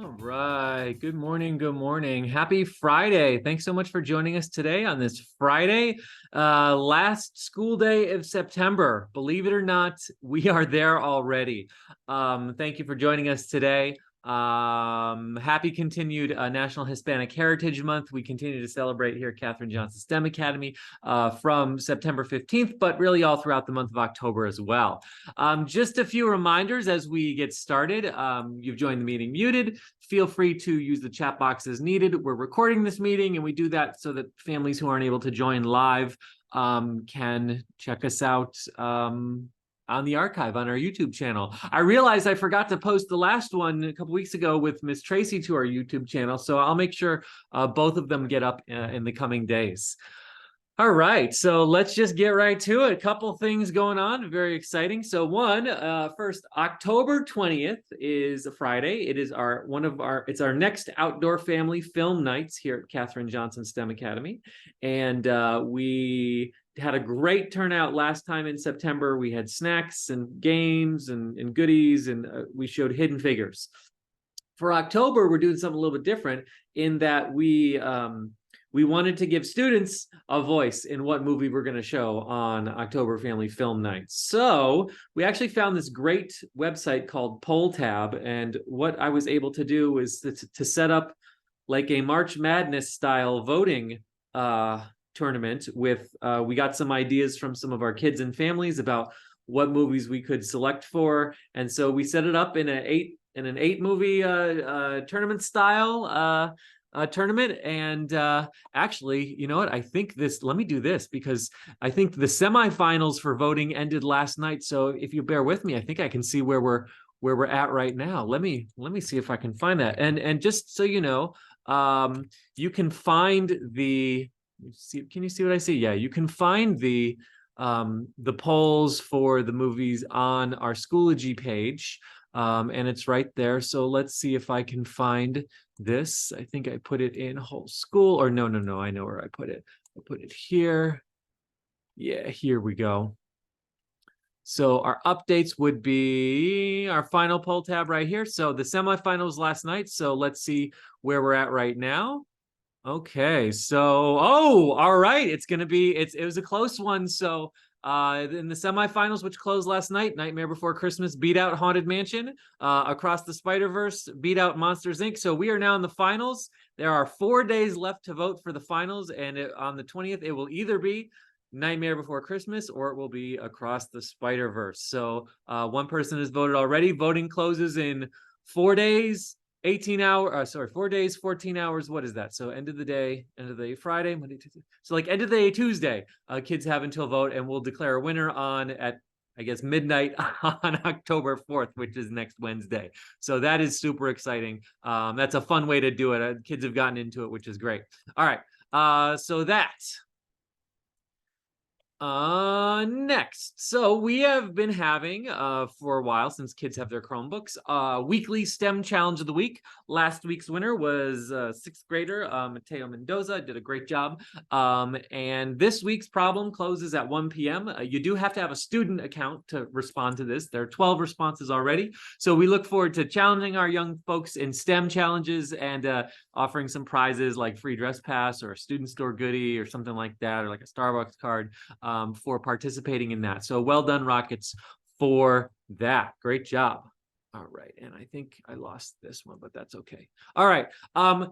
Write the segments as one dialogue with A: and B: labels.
A: All right. Good morning. Good morning. Happy Friday. Thanks so much for joining us today on this Friday, last school day of September. Believe it or not, we are there already. Thank you for joining us today. Happy continued National Hispanic Heritage Month. We continue to celebrate here at Katherine Johnson STEM Academy from September 15th, but really all throughout the month of October as well. Just a few reminders as we get started. You've joined the meeting muted. Feel free to use the chat box as needed. We're recording this meeting, and we do that so that families who aren't able to join live can check us out on the archive on our YouTube channel. I realized I forgot to post the last one a couple weeks ago with Miss Tracy to our YouTube channel, so I'll make sure both of them get up in the coming days. All right, so let's just get right to it. A couple things going on, very exciting. So first, October 20th is a Friday. It is it's our next outdoor family film nights here at Katherine Johnson STEM Academy. And we had a great turnout last time in September. We had snacks and games and goodies, and we showed Hidden Figures. For October, we're doing something a little bit different in that we wanted to give students a voice in what movie we're going to show on October Family Film Night. So we actually found this great website called PollTab, and what I was able to do was to set up like a March Madness style voting tournament with, we got some ideas from some of our kids and families about what movies we could select for. And so we set it up in an eight movie tournament style tournament. And actually, you know what? I think let me do this because I think the semifinals for voting ended last night. So if you bear with me, I think I can see where we're at right now. Let me see if I can find that. And just so you know, you can find can you see what I see? Yeah, you can find the polls for the movies on our Schoology page. And it's right there. So let's see if I can find this. I think I put it in whole school, or no, I know where I put it. I put it here. Yeah, here we go. So our updates would be our final poll tab right here. So the semifinals last night. So let's see where we're at right now. Okay, so all right. It was a close one. So in the semifinals, which closed last night, Nightmare Before Christmas beat out Haunted Mansion. Across the Spider-Verse beat out Monsters, Inc. So we are now in the finals. There are 4 days left to vote for the finals, and on the 20th, it will either be Nightmare Before Christmas or it will be Across the Spider-Verse. So one person has voted already. Voting closes in 4 days. 4 days, 14 hours. What is that? So end of the day Friday, Monday, Tuesday. So like end of the day Tuesday, kids have until vote, and we'll declare a winner at I guess midnight on October 4th, which is next Wednesday. So that is super exciting. That's a fun way to do it. Kids have gotten into it, which is great. All right. So next. So we have been having for a while, since kids have their Chromebooks, weekly STEM challenge of the week. Last week's winner was 6th grader Mateo Mendoza, did a great job. And this week's problem closes at 1 p.m. You do have to have a student account to respond to this. There are 12 responses already. So we look forward to challenging our young folks in STEM challenges and offering some prizes like free dress pass or a student store goodie or something like that, or like a Starbucks card for participating in that. So well done, Rockets, for that. Great job. All right, and I think I lost this one, but that's okay. All right,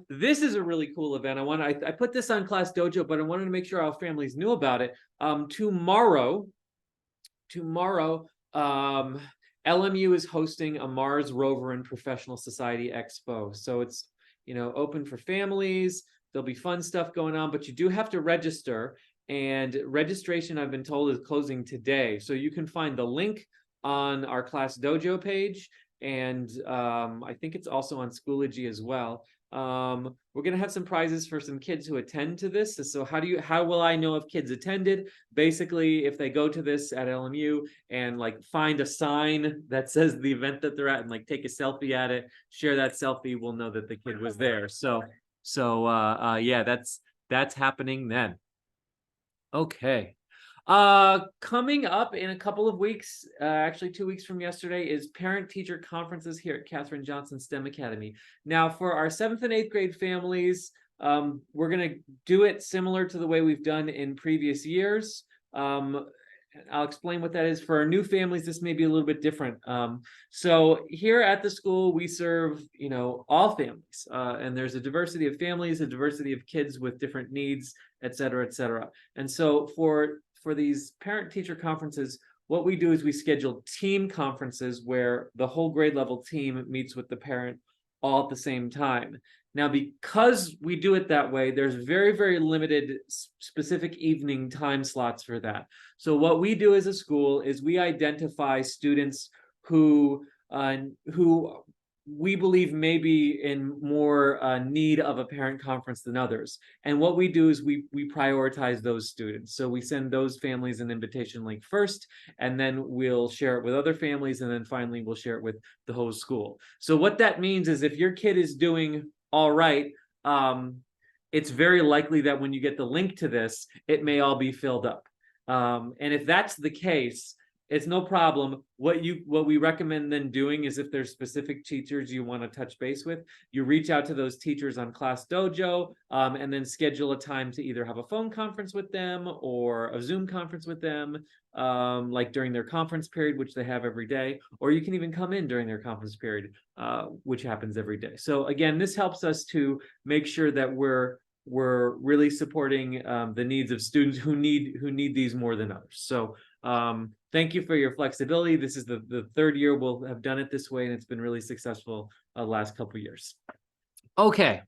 A: this is a really cool event. I put this on Class Dojo, but I wanted to make sure our families knew about it. Tomorrow, LMU is hosting a Mars Rover and Professional Society Expo. So it's open for families. There'll be fun stuff going on, but you do have to register. And registration, I've been told, is closing today. So you can find the link on our Class Dojo page. And I think it's also on Schoology as well. We're going to have some prizes for some kids who attend to this. So how will I know if kids attended? Basically, if they go to this at LMU and like find a sign that says the event that they're at and like take a selfie at it, share that selfie, we'll know that the kid was there. So yeah, that's happening then. Okay. Coming up in a couple of weeks, actually 2 weeks from yesterday, is parent-teacher conferences here at Katherine Johnson STEM Academy. Now, for our 7th and 8th grade families, we're going to do it similar to the way we've done in previous years. I'll explain what that is. For our new families, this may be a little bit different. So here at the school, we serve, all families, and there's a diversity of families, a diversity of kids with different needs, et cetera, et cetera. And so for these parent-teacher conferences, what we do is we schedule team conferences where the whole grade level team meets with the parent all at the same time. Now, because we do it that way, there's very, very limited specific evening time slots for that. So what we do as a school is we identify students who we believe may be in more need of a parent conference than others. And what we do is we prioritize those students. So we send those families an invitation link first, and then we'll share it with other families, and then finally we'll share it with the whole school. So what that means is if your kid is doing all right, it's very likely that when you get the link to this, it may all be filled up. And if that's the case, it's no problem. What we recommend then doing is if there's specific teachers you want to touch base with, you reach out to those teachers on Class Dojo, and then schedule a time to either have a phone conference with them or a Zoom conference with them, like during their conference period, which they have every day, or you can even come in during their conference period, which happens every day. So again, this helps us to make sure that we're really supporting the needs of students who need these more than others. So thank you for your flexibility. This is the third year we'll have done it this way, and it's been really successful the last couple of years. Okay.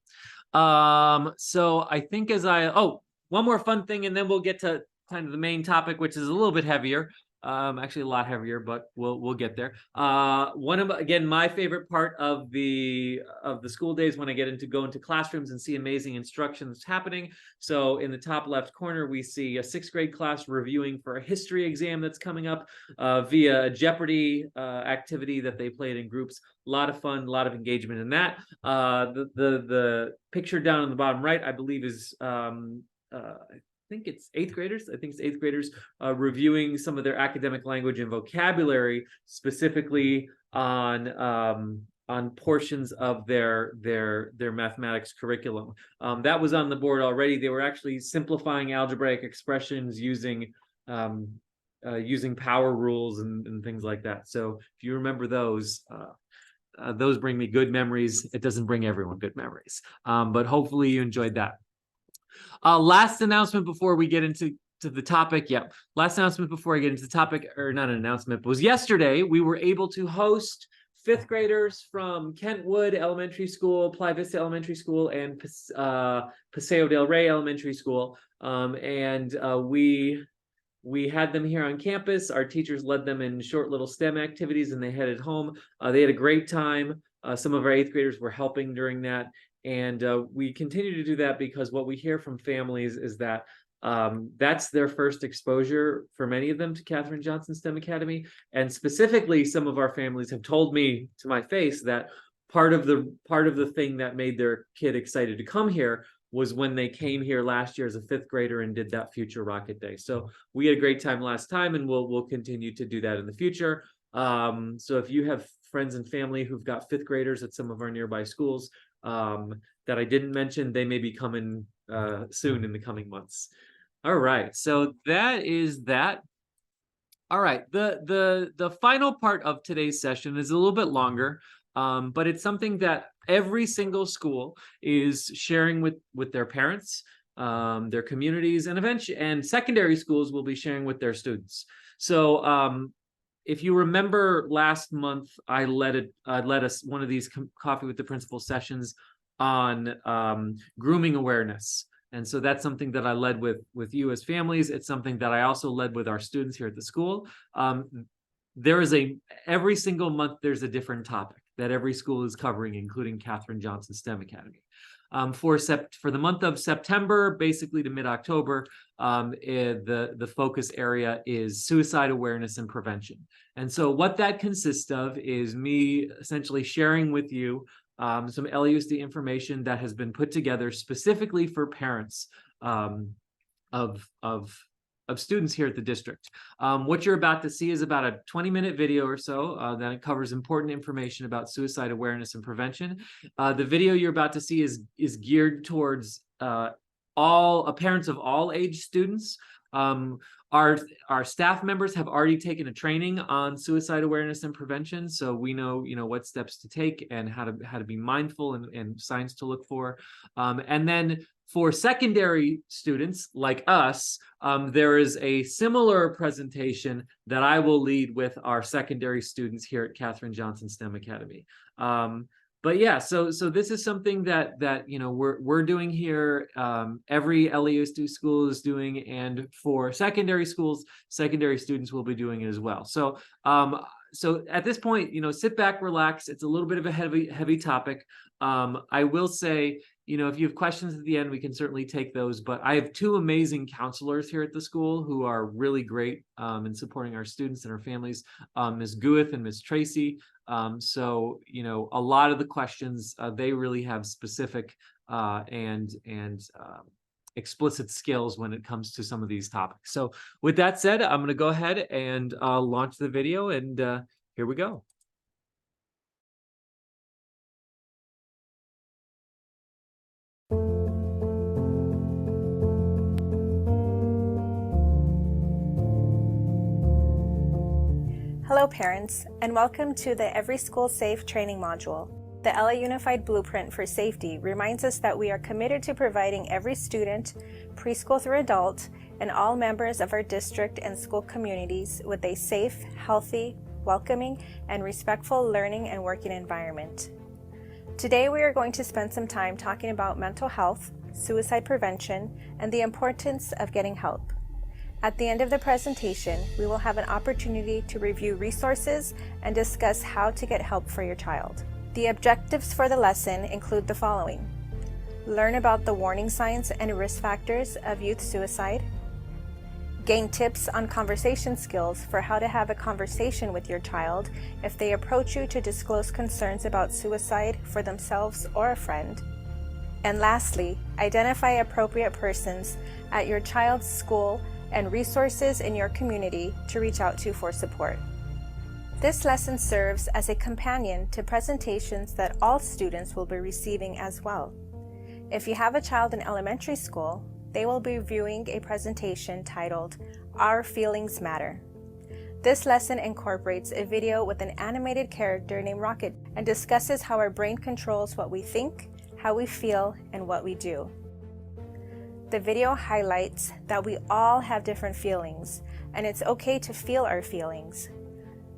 A: So I think one more fun thing, and then we'll get to kind of the main topic, which is a little bit heavier. Actually a lot heavier, but we'll get there. Again, my favorite part of the school days when I go into classrooms and see amazing instruction that's happening. So in the top left corner, we see a 6th grade class reviewing for a history exam that's coming up via a Jeopardy activity that they played in groups. A lot of fun, a lot of engagement in that. The picture down on the bottom right, I believe, is I think it's 8th graders. I think it's 8th graders reviewing some of their academic language and vocabulary, specifically on portions of their mathematics curriculum. That was on the board already. They were actually simplifying algebraic expressions using power rules and things like that. So if you remember those bring me good memories. It doesn't bring everyone good memories, but hopefully you enjoyed that. Last announcement before we get into the topic. Last announcement before I get into the topic, or not an announcement, but was yesterday we were able to host 5th graders from Kentwood Elementary School, Playa Vista Elementary School, and Paseo del Rey Elementary School. We had them here on campus. Our teachers led them in short little STEM activities, and they headed home. They had a great time. Some of our 8th graders were helping during that. And we continue to do that because what we hear from families is that that's their first exposure for many of them to Katherine Johnson STEM Academy. And specifically, some of our families have told me to my face that part of the thing that made their kid excited to come here was when they came here last year as a 5th grader and did that Future Rocket Day. So we had a great time last time, and we'll continue to do that in the future. So if you have friends and family who've got 5th graders at some of our nearby schools that I didn't mention, they may be coming soon in the coming months. All right, so that is that. All right, the final part of today's session is a little bit longer, but it's something that every single school is sharing with their parents, their communities, and secondary schools will be sharing with their students. So if you remember last month, I led us one of these Coffee with the Principal sessions on grooming awareness. And so that's something that I led with you as families. It's something that I also led with our students here at the school. Every single month, there's a different topic that every school is covering, including Katherine Johnson STEM Academy. For the month of September, basically to mid-October, the focus area is suicide awareness and prevention. And so what that consists of is me essentially sharing with you some LAUSD information that has been put together specifically for parents of of students here at the district. What you're about to see is about a 20-minute video or so that covers important information about suicide awareness and prevention. The video you're about to see is geared towards parents of all age students. Our staff members have already taken a training on suicide awareness and prevention, so we know what steps to take and how to be mindful and signs to look for. And then for secondary students like us, there is a similar presentation that I will lead with our secondary students here at Katherine Johnson STEM Academy. But yeah, so this is something that we're doing here. Every LESD school is doing, and for secondary schools, secondary students will be doing it as well. So so at this point, sit back, relax. It's a little bit of a heavy topic. I will say, if you have questions at the end, we can certainly take those. But I have two amazing counselors here at the school who are really great in supporting our students and our families, Ms. Gueth and Ms. Tracy. So, a lot of the questions, they really have specific and explicit skills when it comes to some of these topics. So with that said, I'm going to go ahead and launch the video, and here we go.
B: Hello parents, and welcome to the Every School Safe training module. The LA Unified Blueprint for Safety reminds us that we are committed to providing every student, preschool through adult, and all members of our district and school communities with a safe, healthy, welcoming, and respectful learning and working environment. Today we are going to spend some time talking about mental health, suicide prevention, and the importance of getting help. At the end of the presentation, we will have an opportunity to review resources and discuss how to get help for your child. The objectives for the lesson include the following: learn about the warning signs and risk factors of youth suicide, gain tips on conversation skills for how to have a conversation with your child if they approach you to disclose concerns about suicide for themselves or a friend, and lastly, identify appropriate persons at your child's school and resources in your community to reach out to for support. This lesson serves as a companion to presentations that all students will be receiving as well. If you have a child in elementary school, they will be viewing a presentation titled Our Feelings Matter. This lesson incorporates a video with an animated character named Rocket and discusses how our brain controls what we think, how we feel, and what we do. The video highlights that we all have different feelings, and it's okay to feel our feelings.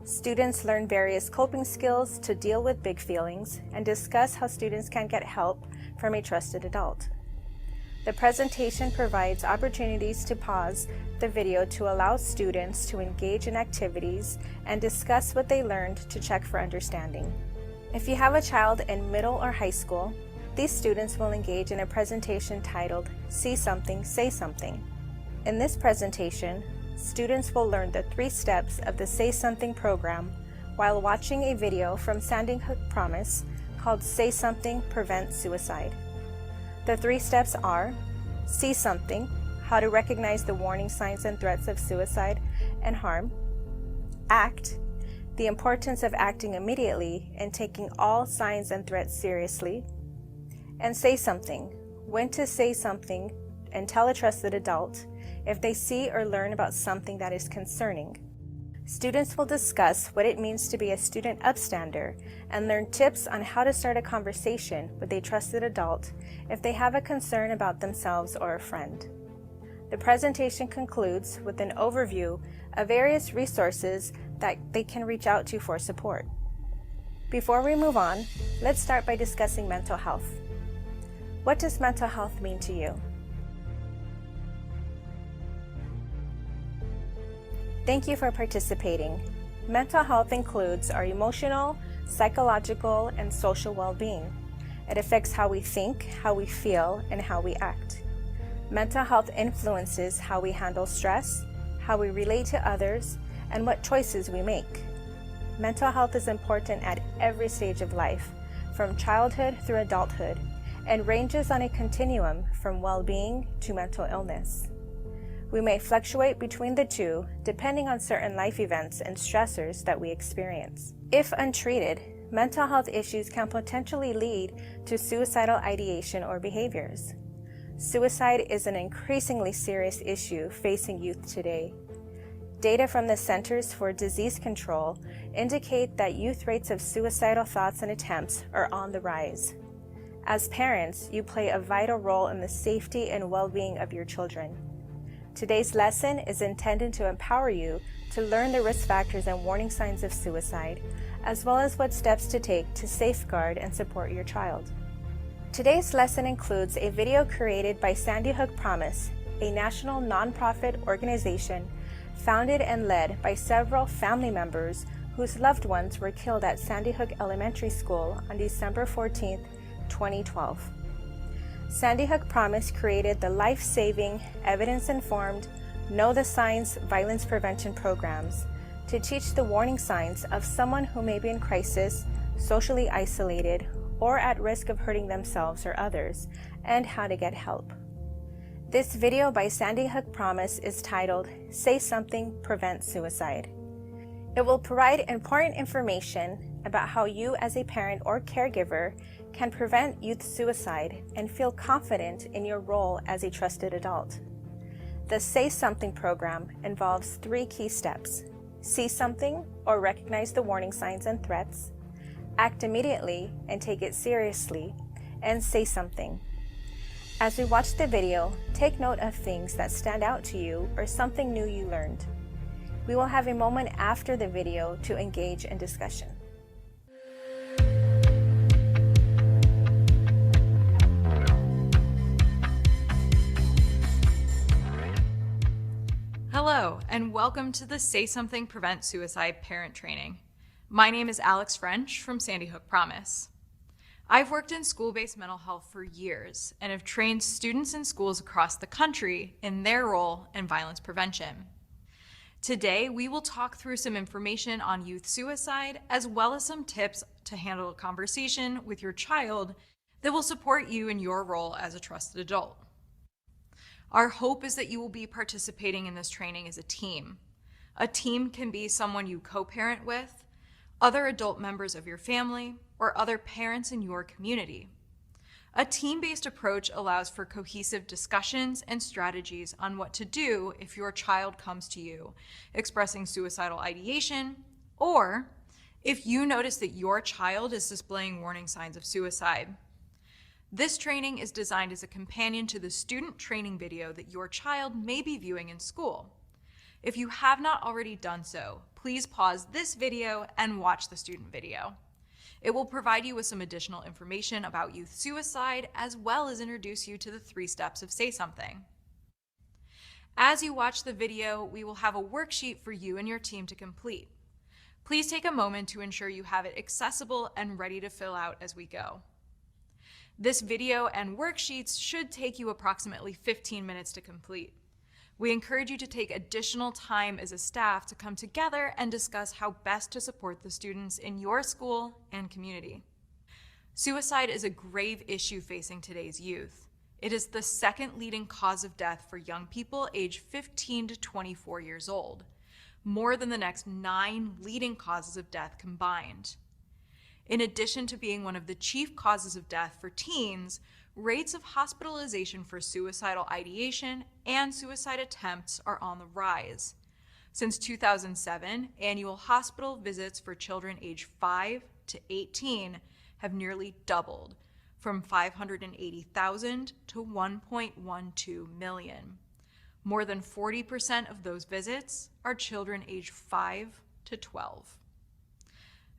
B: Students learn various coping skills to deal with big feelings and discuss how students can get help from a trusted adult. The presentation provides opportunities to pause the video to allow students to engage in activities and discuss what they learned to check for understanding. If you have a child in middle or high school, these students will engage in a presentation titled See Something, Say Something. In this presentation, students will learn the 3 steps of the Say Something program while watching a video from Sandy Hook Promise called Say Something, Prevent Suicide. The 3 steps are: see something, how to recognize the warning signs and threats of suicide and harm; act, the importance of acting immediately and taking all signs and threats seriously; and say something, when to say something and tell a trusted adult if they see or learn about something that is concerning. Students will discuss what it means to be a student upstander and learn tips on how to start a conversation with a trusted adult if they have a concern about themselves or a friend. The presentation concludes with an overview of various resources that they can reach out to for support. Before we move on, let's start by discussing mental health. What does mental health mean to you? Thank you for participating. Mental health includes our emotional, psychological, and social well-being. It affects how we think, how we feel, and how we act. Mental health influences how we handle stress, how we relate to others, and what choices we make. Mental health is important at every stage of life, from childhood through adulthood, and ranges on a continuum from well-being to mental illness. We may fluctuate between the two depending on certain life events and stressors that we experience. If untreated, mental health issues can potentially lead to suicidal ideation or behaviors. Suicide is an increasingly serious issue facing youth today. Data from the Centers for Disease Control indicate that youth rates of suicidal thoughts and attempts are on the rise. As parents, you play a vital role in the safety and well-being of your children. Today's lesson is intended to empower you to learn the risk factors and warning signs of suicide, as well as what steps to take to safeguard and support your child. Today's lesson includes a video created by Sandy Hook Promise, a national nonprofit organization founded and led by several family members whose loved ones were killed at Sandy Hook Elementary School on December 14, 2012. Sandy Hook Promise created the life-saving, evidence-informed, Know the Signs violence prevention programs to teach the warning signs of someone who may be in crisis, socially isolated, or at risk of hurting themselves or others, and how to get help. This video by Sandy Hook Promise is titled, Say Something, Prevent Suicide. It will provide important information about how you as a parent or caregiver can prevent youth suicide and feel confident in your role as a trusted adult. The Say Something program involves 3 key steps: see something or recognize the warning signs and threats, act immediately and take it seriously, and say something. As we watch the video, take note of things that stand out to you or something new you learned. We will have a moment after the video to engage in discussion.
C: Hello, and welcome to the Say Something Prevent Suicide parent training. My name is Alex French from Sandy Hook Promise. I've worked in school-based mental health for years and have trained students in schools across the country in their role in violence prevention. Today, we will talk through some information on youth suicide, as well as some tips to handle a conversation with your child that will support you in your role as a trusted adult. Our hope is that you will be participating in this training as a team. A team can be someone you co-parent with, other adult members of your family, or other parents in your community. A team-based approach allows for cohesive discussions and strategies on what to do if your child comes to you expressing suicidal ideation, or if you notice that your child is displaying warning signs of suicide. This training is designed as a companion to the student training video that your child may be viewing in school. If you have not already done so, please pause this video and watch the student video. It will provide you with some additional information about youth suicide, as well as introduce you to the 3 steps of Say Something. As you watch the video, we will have a worksheet for you and your team to complete. Please take a moment to ensure you have it accessible and ready to fill out as we go. This video and worksheets should take you approximately 15 minutes to complete. We encourage you to take additional time as a staff to come together and discuss how best to support the students in your school and community. Suicide is a grave issue facing today's youth. It is the 2nd leading cause of death for young people aged 15 to 24 years old, more than the next 9 leading causes of death combined. In addition to being one of the chief causes of death for teens, rates of hospitalization for suicidal ideation and suicide attempts are on the rise. Since 2007, annual hospital visits for children aged 5 to 18 have nearly doubled, from 580,000 to 1.12 million. More than 40% of those visits are children aged 5 to 12.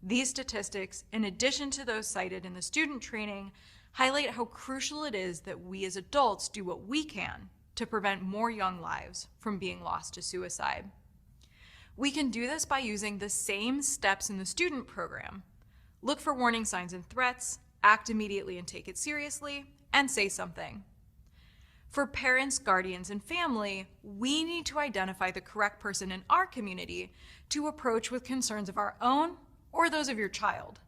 C: These statistics, in addition to those cited in the student training, highlight how crucial it is that we as adults do what we can to prevent more young lives from being lost to suicide. We can do this by using the same steps in the student program. Look for warning signs and threats, act immediately and take it seriously, and say something. For parents, guardians, and family, we need to identify the correct person in our community to approach with concerns of our own or those of your child.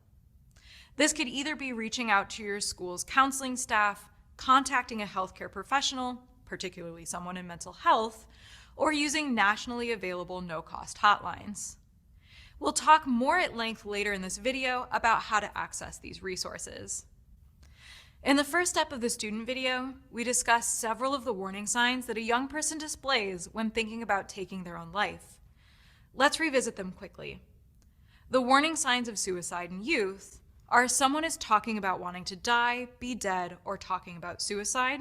C: This could either be reaching out to your school's counseling staff, contacting a healthcare professional, particularly someone in mental health, or using nationally available no-cost hotlines. We'll talk more at length later in this video about how to access these resources. In the first step of the student video, we discuss several of the warning signs that a young person displays when thinking about taking their own life. Let's revisit them quickly. The warning signs of suicide in youth are someone is talking about wanting to die, be dead, or talking about suicide.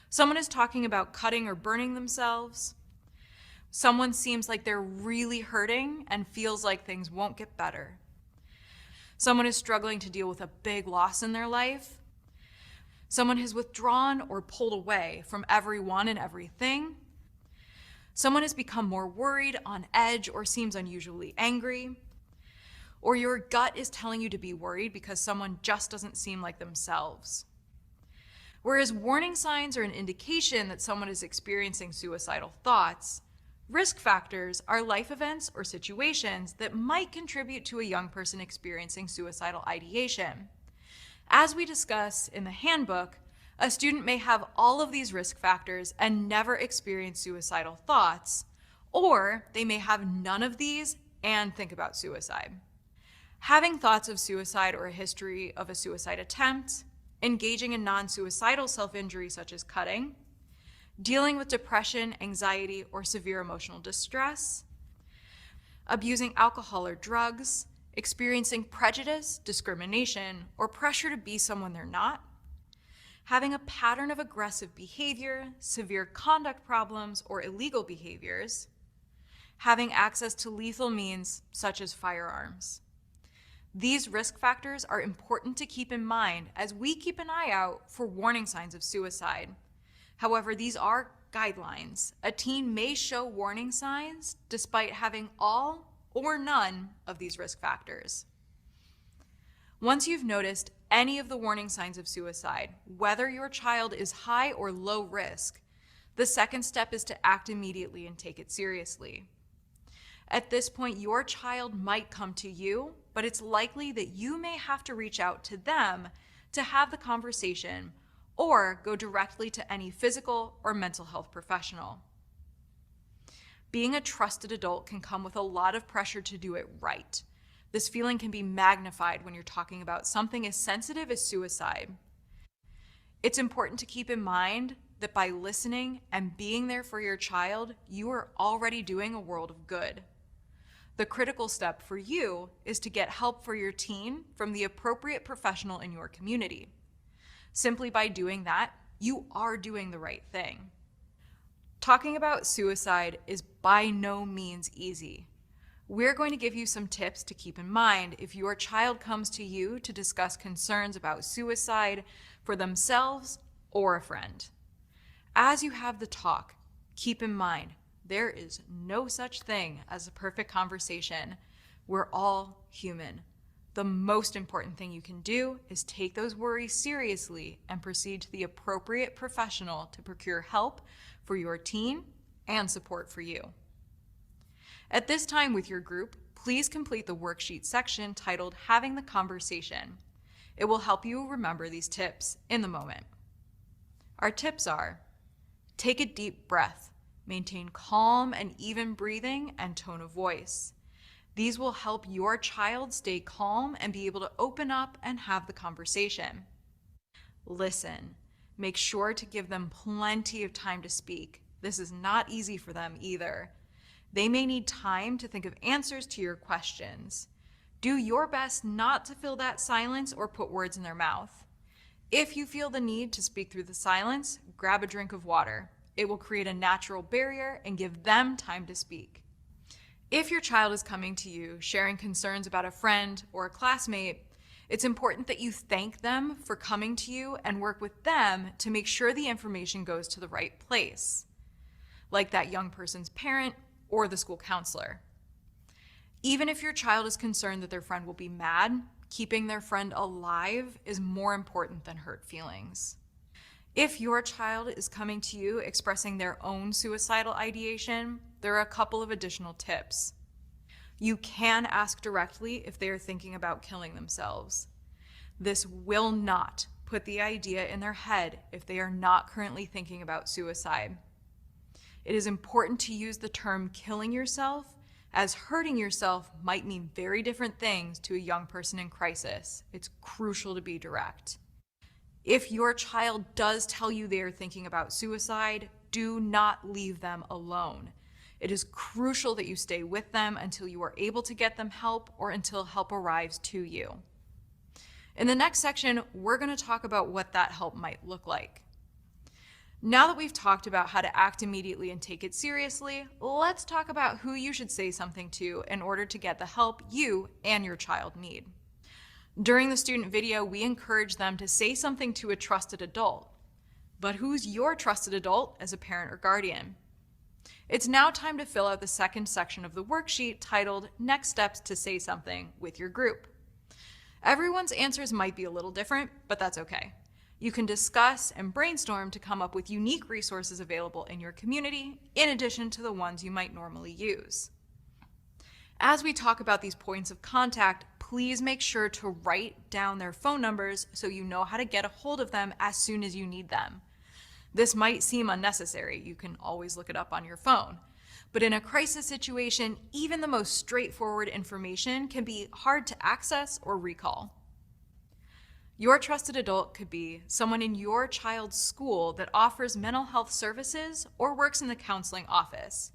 C: Someone is talking about cutting or burning themselves. Someone seems like they're really hurting and feels like things won't get better. Someone is struggling to deal with a big loss in their life. Someone has withdrawn or pulled away from everyone and everything. Someone has become more worried, on edge, or seems unusually angry. Or your gut is telling you to be worried because someone just doesn't seem like themselves. Whereas warning signs are an indication that someone is experiencing suicidal thoughts, risk factors are life events or situations that might contribute to a young person experiencing suicidal ideation. As we discuss in the handbook, a student may have all of these risk factors and never experience suicidal thoughts, or they may have none of these and think about suicide. Having thoughts of suicide or a history of a suicide attempt, engaging in non-suicidal self-injury such as cutting, dealing with depression, anxiety, or severe emotional distress, abusing alcohol or drugs, experiencing prejudice, discrimination, or pressure to be someone they're not, having a pattern of aggressive behavior, severe conduct problems, or illegal behaviors, having access to lethal means such as firearms. These risk factors are important to keep in mind as we keep an eye out for warning signs of suicide. However, these are guidelines. A teen may show warning signs despite having all or none of these risk factors. Once you've noticed any of the warning signs of suicide, whether your child is high or low risk, the second step is to act immediately and take it seriously. At this point, your child might come to you, but it's likely that you may have to reach out to them to have the conversation or go directly to any physical or mental health professional. Being a trusted adult can come with a lot of pressure to do it right. This feeling can be magnified when you're talking about something as sensitive as suicide. It's important to keep in mind that by listening and being there for your child, you are already doing a world of good. The critical step for you is to get help for your teen from the appropriate professional in your community. Simply by doing that, you are doing the right thing. Talking about suicide is by no means easy. We're going to give you some tips to keep in mind if your child comes to you to discuss concerns about suicide for themselves or a friend. As you have the talk, keep in mind, there is no such thing as a perfect conversation. We're all human. The most important thing you can do is take those worries seriously and proceed to the appropriate professional to procure help for your teen and support for you. At this time with your group, please complete the worksheet section titled Having the Conversation. It will help you remember these tips in the moment. Our tips are: take a deep breath. Maintain calm and even breathing and tone of voice. These will help your child stay calm and be able to open up and have the conversation. Listen. Make sure to give them plenty of time to speak. This is not easy for them either. They may need time to think of answers to your questions. Do your best not to fill that silence or put words in their mouth. If you feel the need to speak through the silence, grab a drink of water. It will create a natural barrier and give them time to speak. If your child is coming to you sharing concerns about a friend or a classmate, it's important that you thank them for coming to you and work with them to make sure the information goes to the right place, like that young person's parent or the school counselor. Even if your child is concerned that their friend will be mad, keeping their friend alive is more important than hurt feelings. If your child is coming to you expressing their own suicidal ideation, there are a couple of additional tips. You can ask directly if they are thinking about killing themselves. This will not put the idea in their head if they are not currently thinking about suicide. It is important to use the term killing yourself, as hurting yourself might mean very different things to a young person in crisis. It's crucial to be direct. If your child does tell you they are thinking about suicide, do not leave them alone. It is crucial that you stay with them until you are able to get them help or until help arrives to you. In the next section, we're going to talk about what that help might look like. Now that we've talked about how to act immediately and take it seriously, let's talk about who you should say something to in order to get the help you and your child need. During the student video, we encourage them to say something to a trusted adult. But who's your trusted adult as a parent or guardian? It's now time to fill out the second section of the worksheet titled Next Steps to Say Something with your group. Everyone's answers might be a little different, but that's okay. You can discuss and brainstorm to come up with unique resources available in your community, in addition to the ones you might normally use. As we talk about these points of contact, please make sure to write down their phone numbers so you know how to get a hold of them as soon as you need them. This might seem unnecessary. You can always look it up on your phone. But in a crisis situation, even the most straightforward information can be hard to access or recall. Your trusted adult could be someone in your child's school that offers mental health services or works in the counseling office.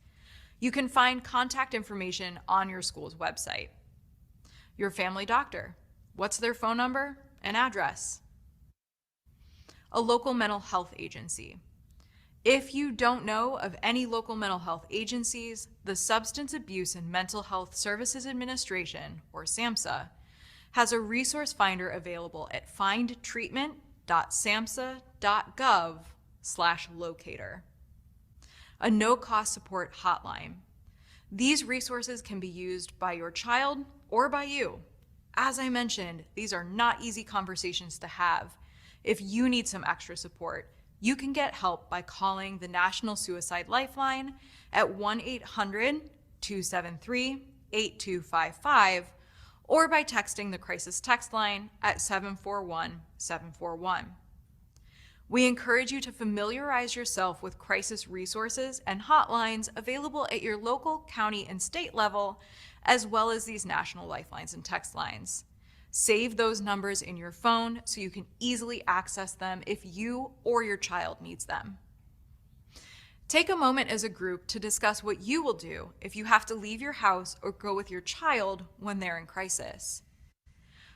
C: You can find contact information on your school's website. Your family doctor. What's their phone number and address? A local mental health agency. If you don't know of any local mental health agencies, the Substance Abuse and Mental Health Services Administration, or SAMHSA, has a resource finder available at findtreatment.samhsa.gov/locator. A no-cost support hotline. These resources can be used by your child or by you. As I mentioned, these are not easy conversations to have. If you need some extra support, you can get help by calling the National Suicide Lifeline at 1-800-273-8255 or by texting the crisis text line at 741-741. We encourage you to familiarize yourself with crisis resources and hotlines available at your local, county, and state level, as well as these national lifelines and text lines. Save those numbers in your phone so you can easily access them if you or your child needs them. Take a moment as a group to discuss what you will do if you have to leave your house or go with your child when they're in crisis.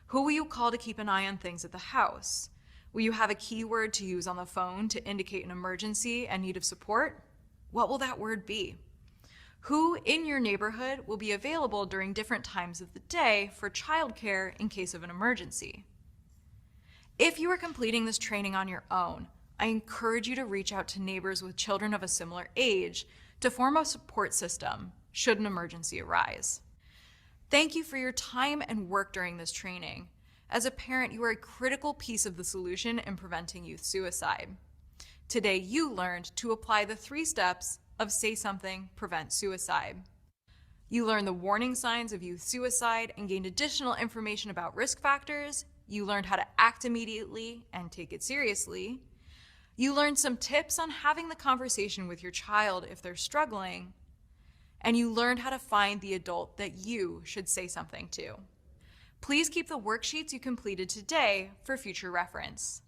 C: Who will you call to keep an eye on things at the house? Will you have a keyword to use on the phone to indicate an emergency and need of support? What will that word be? Who in your neighborhood will be available during different times of the day for childcare in case of an emergency? If you are completing this training on your own, I encourage you to reach out to neighbors with children of a similar age to form a support system should an emergency arise. Thank you for your time and work during this training. As a parent, you are a critical piece of the solution in preventing youth suicide. Today, you learned to apply the 3 steps of Say Something, Prevent Suicide. You learned the warning signs of youth suicide and gained additional information about risk factors. You learned how to act immediately and take it seriously. You learned some tips on having the conversation with your child if they're struggling. And you learned how to find the adult that you should say something to. Please keep the worksheets you completed today for future reference.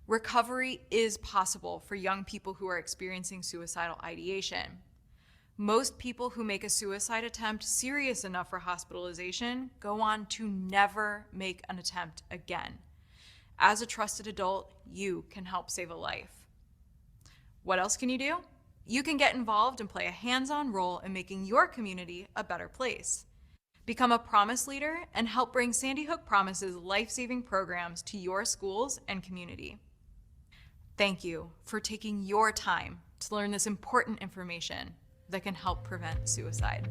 C: Recovery is possible for young people who are experiencing suicidal ideation. Most people who make a suicide attempt serious enough for hospitalization go on to never make an attempt again. As a trusted adult, you can help save a life. What else can you do? You can get involved and play a hands-on role in making your community a better place. Become a Promise leader and help bring Sandy Hook Promise's life-saving programs to your schools and community. Thank you for taking your time to learn this important information that can help prevent suicide.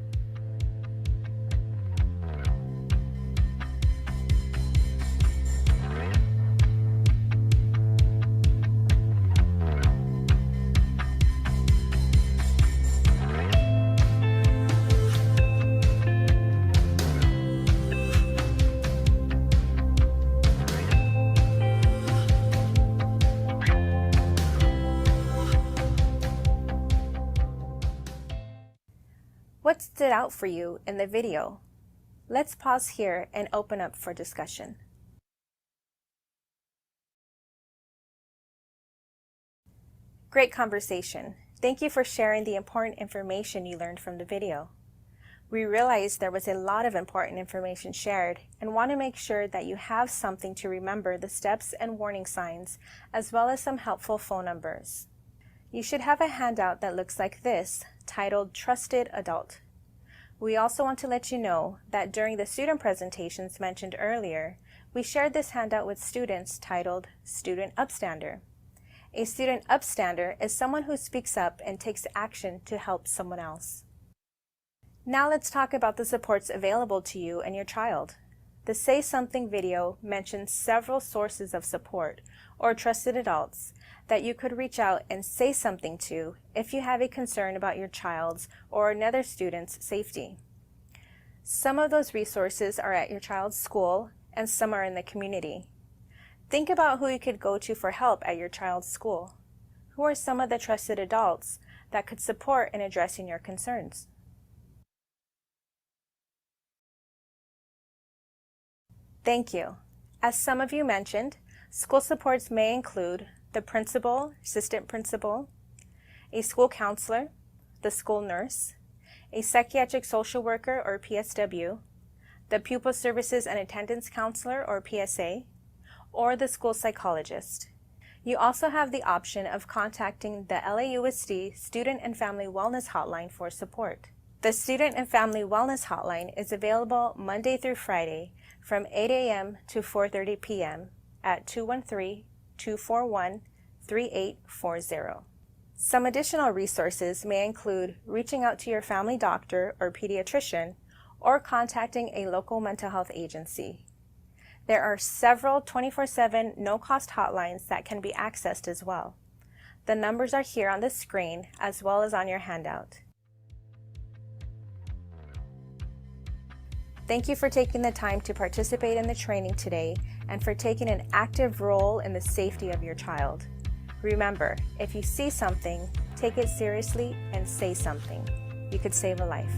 B: stood out for you in the video? Let's pause here and open up for discussion. Great conversation. Thank you for sharing the important information you learned from the video. We realized there was a lot of important information shared and want to make sure that you have something to remember the steps and warning signs, as well as some helpful phone numbers. You should have a handout that looks like this, titled Trusted Adult. We also want to let you know that during the student presentations mentioned earlier, we shared this handout with students titled Student Upstander. A student upstander is someone who speaks up and takes action to help someone else. Now let's talk about the supports available to you and your child. The Say Something video mentions several sources of support or trusted adults that you could reach out and say something to if you have a concern about your child's or another student's safety. Some of those resources are at your child's school and some are in the community. Think about who you could go to for help at your child's school. Who are some of the trusted adults that could support in addressing your concerns? Thank you. As some of you mentioned, school supports may include the principal, assistant principal, a school counselor, the school nurse, a psychiatric social worker or PSW, the pupil services and attendance counselor or PSA, or the school psychologist. You also have the option of contacting the LAUSD Student and Family Wellness Hotline for support. The Student and Family Wellness Hotline is available Monday through Friday from 8 a.m. to 4:30 p.m. at 213-241-3840. Some additional resources may include reaching out to your family doctor or pediatrician or contacting a local mental health agency. There are several 24/7 no-cost hotlines that can be accessed as well. The numbers are here on the screen as well as on your handout. Thank you for taking the time to participate in the training today and for taking an active role in the safety of your child. Remember, if you see something, take it seriously and say something. You could save a life.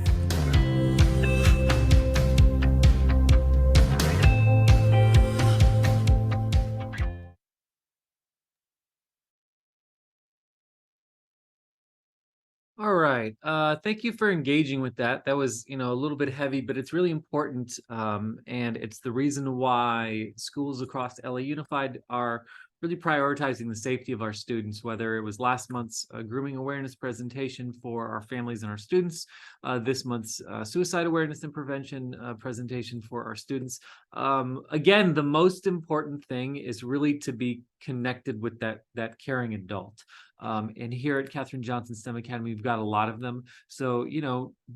A: All right. Thank you for engaging with that. That was, a little bit heavy, but it's really important. And it's the reason why schools across LA Unified are really prioritizing the safety of our students, whether it was last month's grooming awareness presentation for our families and our students, this month's suicide awareness and prevention presentation for our students. Again, the most important thing is really to be connected with that caring adult. And here at Katherine Johnson STEM Academy, we've got a lot of them. So,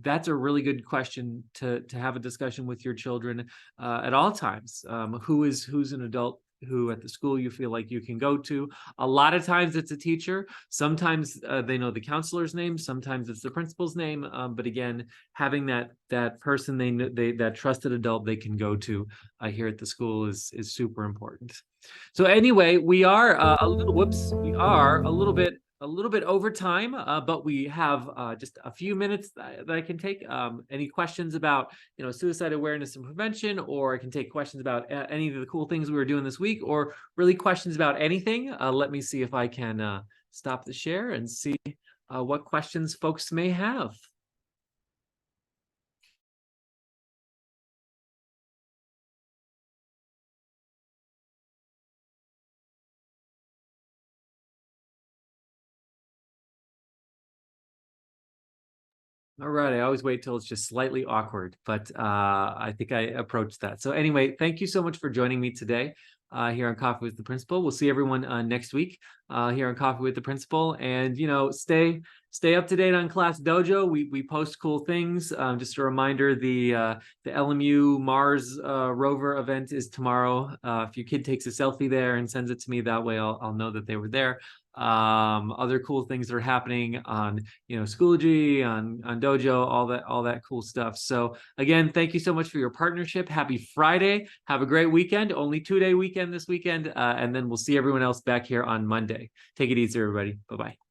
A: that's a really good question to have a discussion with your children at all times. Who's an adult who at the school you feel like you can go to? A lot of times it's a teacher. Sometimes they know the counselor's name. Sometimes it's the principal's name. But again, having that person that trusted adult they can go to here at the school is super important. So anyway, we are a little bit over time, but we have just a few minutes that I can take. Any questions about suicide awareness and prevention, or I can take questions about any of the cool things we were doing this week, or really questions about anything. Let me see if I can stop the share and see what questions folks may have. All right, I always wait till it's just slightly awkward, but I think I approached that. So anyway, thank you so much for joining me today here on Coffee with the Principal. We'll see everyone next week here on Coffee with the Principal, and stay up to date on Class Dojo. We post cool things. Just a reminder, the LMU Mars rover event is tomorrow. If your kid takes a selfie there and sends it to me, that way I'll know that they were there. Other cool things that are happening on Schoology, on Dojo, all that cool stuff. So again, thank you so much for your partnership. Happy Friday. Have a great weekend. Only 2-day weekend this weekend, and then we'll see everyone else back here on Monday. Take it easy, everybody. Bye-bye.